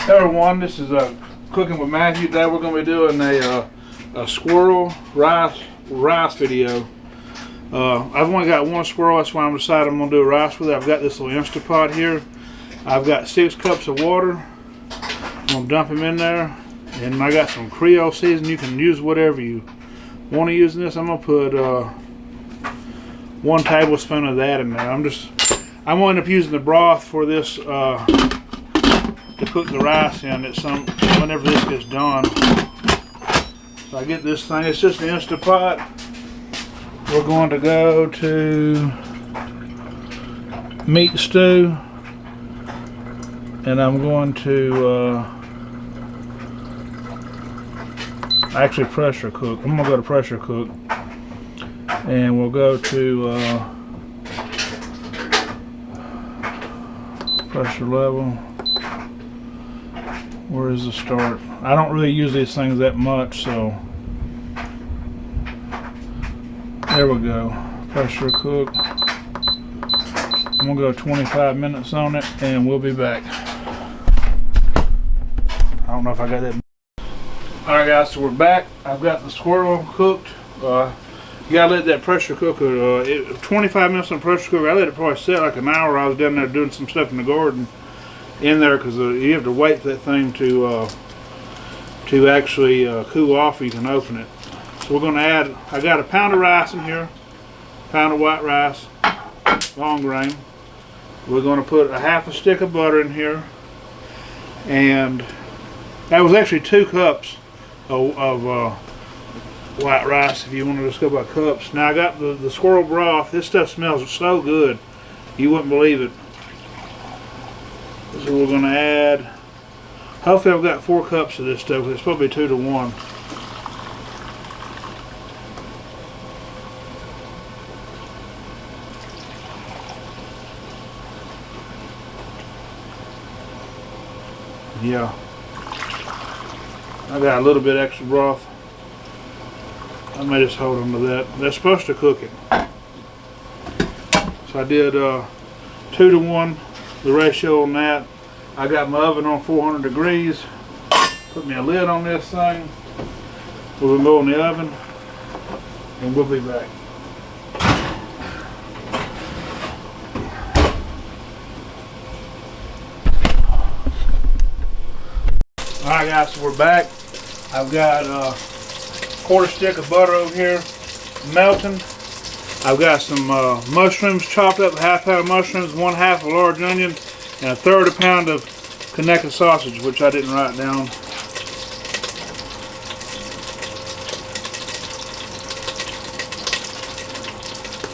Hey everyone, this is Cooking with Matthew. Today we're going to be doing a squirrel rice video. I've only got one squirrel, that's why I'm deciding I'm going to do a rice with it. I've got this little Instapot here. I've got 6 cups of water. I'm going to dump them in there. And I got some Creole seasoning. You can use whatever you want to use in this. I'm going to put 1 tablespoon of that in there. I'm going to end up using the broth for this to cook the rice in whenever this gets done. So I get this thing, it's just an Instapot. We're going to go to meat stew, and I'm going to actually pressure cook. I'm going to go to pressure cook, and we'll go to pressure level. Where is the start? I don't really use these things that much, so there we go. Pressure cook. I'm gonna go 25 minutes on it, and we'll be back. I don't know if I got that. All right, guys, so we're back. I've got the squirrel cooked. You gotta let that pressure cooker. 25 minutes on the pressure cooker. I let it probably sit like an hour. I was down there doing some stuff in the garden in there, because you have to wait for that thing to actually cool off, or you can open it. So we're going to add, I got a pound of rice in here, pound of white rice, long grain. We're going to put a half a stick of butter in here, and that was actually 2 cups of white rice, if you want to just go by cups. Now I got the squirrel broth. This stuff smells so good, you wouldn't believe it. So we're going to add, hopefully I've got 4 cups of this stuff, because it's supposed to be 2 to 1. Yeah, I got a little bit extra broth. I may just hold on to that. They're supposed to cook it. So I did 2 to 1. The ratio on that. I got my oven on 400 degrees. Put me a lid on this thing. We'll go in the oven, and we'll be back. Alright guys, so we're back. I've got a 1/4 stick of butter over here melting. I've got some mushrooms chopped up, 1/2 pound of mushrooms, 1/2 a large onion, and 1/3 a pound of connected sausage, which I didn't write down.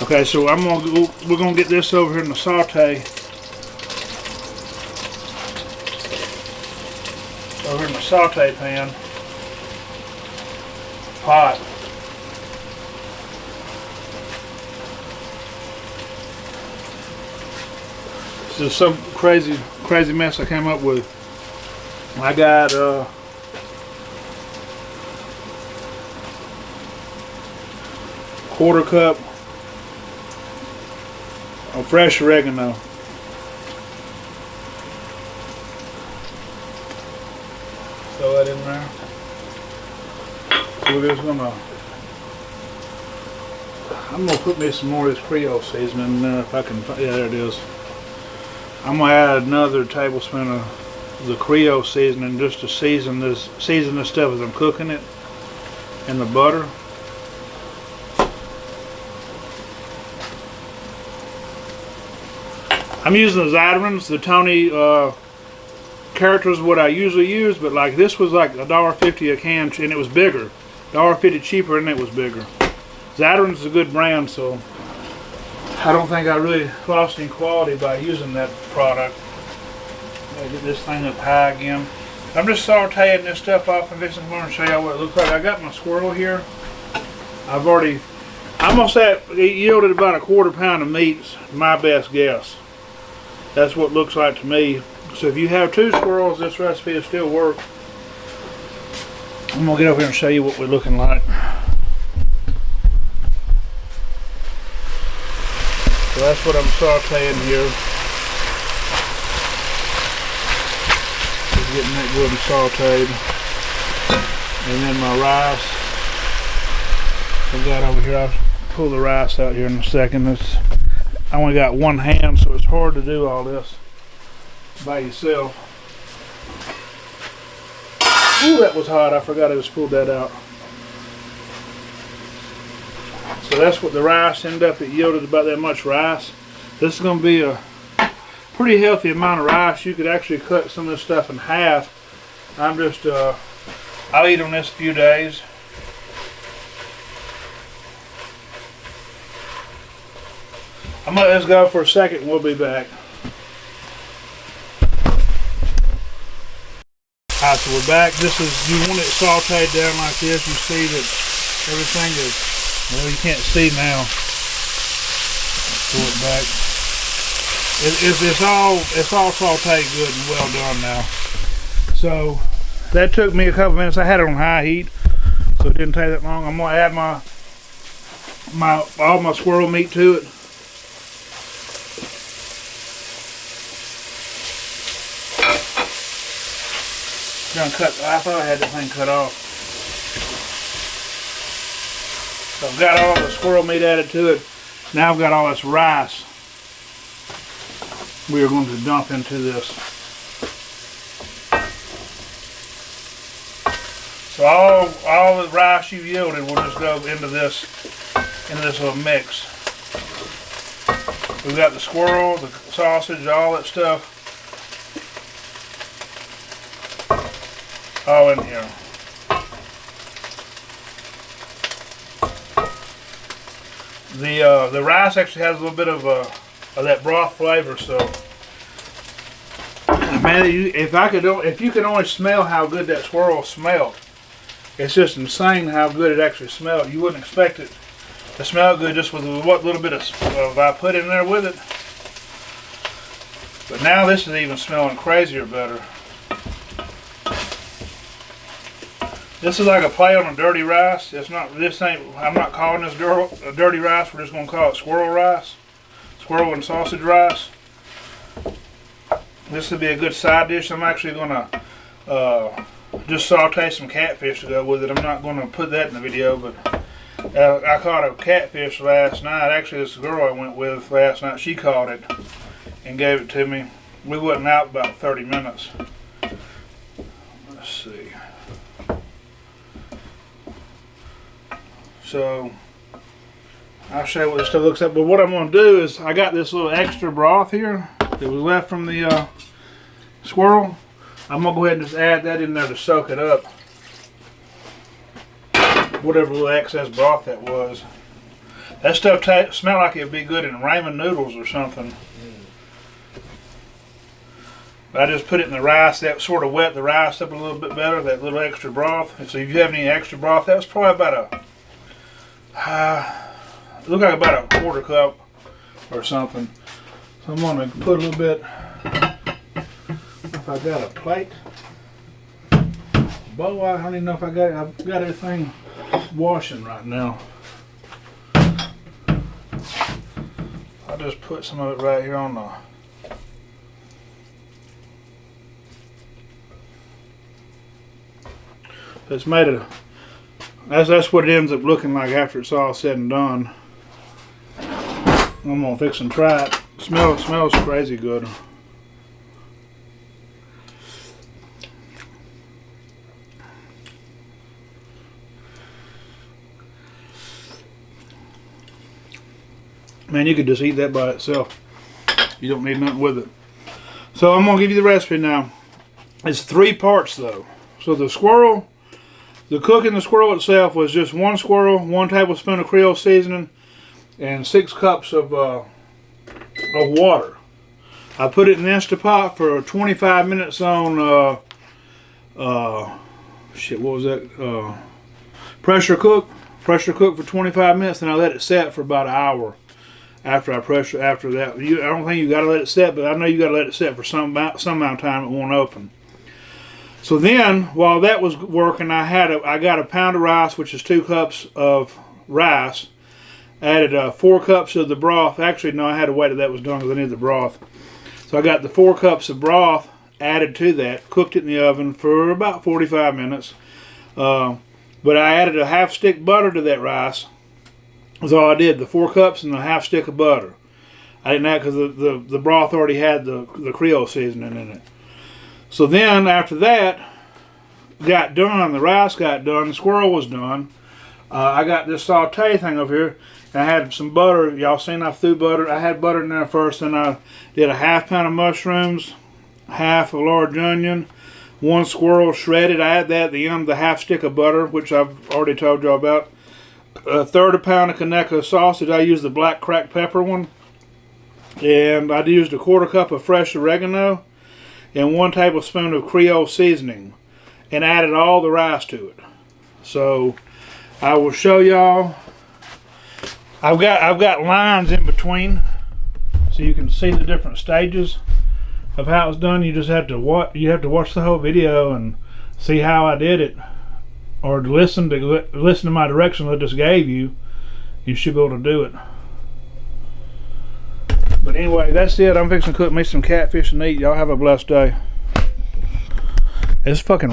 Okay, so we're gonna get this over here in the saute. Over in the saute pan, pot. This is some crazy mess I came up with. I got 1/4 cup of fresh oregano. Throw that in there. So we're just I'm gonna put me some more of this Creole seasoning in there if I can. Yeah, there it is. I'm gonna add another tablespoon of the Creole seasoning just to season this stuff as I'm cooking it, and the butter. I'm using the Zatarans, the Tony characters, what I usually use, but like this was like $1.50 a can, and it was bigger. $1.50 cheaper, and it was bigger. Zatarans is a good brand, so I don't think I really lost any quality by using that product. I'll get this thing up high again. I'm just sauteing this stuff off, and this I'm going to show you what it looks like. I got my squirrel here. I'm gonna say it yielded about 1/4 pound of meat, my best guess. That's what it looks like to me. So if you have 2 squirrels, this recipe will still work. I'm gonna get over here and show you what we're looking like. So that's what I'm sauteing here. getting that good and sauteed. And then my rice. I've got over here. I'll pull the rice out here in a second. I only got one hand, so it's hard to do all this by yourself. Ooh, that was hot. I forgot I just pulled that out. So that's what the rice ended up. It yielded about that much rice. This is going to be a pretty healthy amount of rice. You could actually cut some of this stuff in half. I'm just, I'll eat on this a few days. I'm going to let this go for a second and we'll be back. Alright, so we're back. This is, you want it sauteed down like this. You see that everything is, well, you can't see now. Pull it back. It's all sauteed good and well done now. So that took me a couple minutes. I had it on high heat, so it didn't take that long. I'm gonna add all my squirrel meat to it. Gonna cut. I thought I had the thing cut off. So I've got all the squirrel meat added to it. Now I've got all this rice we are going to dump into this. So all the rice you yielded will just go into this little mix. We've got the squirrel, the sausage, all that stuff, all in here. The rice actually has a little bit of that broth flavor. So, man, if you could only smell how good that squirrel smelled, it's just insane how good it actually smelled. You wouldn't expect it to smell good just with what little bit of I put in there with it. But now this is even smelling crazier better. This is like a play on a dirty rice. It's not. This ain't. I'm not calling this dirty rice. We're just gonna call it squirrel rice, squirrel and sausage rice. This would be a good side dish. I'm actually gonna just saute some catfish to go with it. I'm not gonna put that in the video, but I caught a catfish last night. Actually, this girl I went with last night, she caught it and gave it to me. We wasn't out about 30 minutes. Let's see. So I'll show you what this stuff looks like. But what I'm going to do is I got this little extra broth here that was left from the squirrel. I'm going to go ahead and just add that in there to soak it up. Whatever little excess broth that was. That stuff smelled like it would be good in ramen noodles or something. But I just put it in the rice. That sort of wet the rice up a little bit better, that little extra broth. And so if you have any extra broth, that was probably about it looked like about a quarter cup or something. So I'm going to put a little bit, if I got a plate, bowl, I don't even know if I got it. I've got everything washing right now. I'll just put some of it right here on the it's made a that's what it ends up looking like after it's all said and done. I'm gonna fix and try it. Smells crazy good. Man, you could just eat that by itself. You don't need nothing with it. So I'm gonna give you the recipe now. It's 3 parts though. So the squirrel, the cooking the squirrel itself was just 1 squirrel, 1 tablespoon of Creole seasoning, and 6 cups of water. I put it in the Instapot for 25 minutes on shit, what was that? Pressure cook for 25 minutes, and I let it set for about an hour. After that, I don't think you got to let it set, but I know you got to let it set for some amount of time. It won't open. So then, while that was working, I got a pound of rice, which is 2 cups of rice. Added 4 cups of the broth. Actually, no, I had to wait till that was done because I needed the broth. So I got the 4 cups of broth. added to that. Cooked it in the oven for about 45 minutes. But I added a half stick butter to that rice. That's all I did. The 4 cups and a half stick of butter. I didn't add because the broth already had the Creole seasoning in it. So then after that got done, the rice got done, the squirrel was done. I got this saute thing over here. And I had some butter. Y'all seen I threw butter. I had butter in there first. Then I did a ½ pound of mushrooms, half a large onion, 1 squirrel shredded. I had that at the end, the half stick of butter, which I've already told y'all about. 1/3 pound of Conecuh sausage. I used the black cracked pepper one. And I used a 1/4 cup of fresh oregano and 1 tablespoon of Creole seasoning. And added all the rice to it. So I will show y'all. I've got lines in between, so you can see the different stages of how it's done. You just have to watch the whole video and see how I did it, or to listen to my directions I just gave you. You should be able to do it. But anyway, that's it. I'm fixing to cook me some catfish and eat. Y'all have a blessed day. It's fucking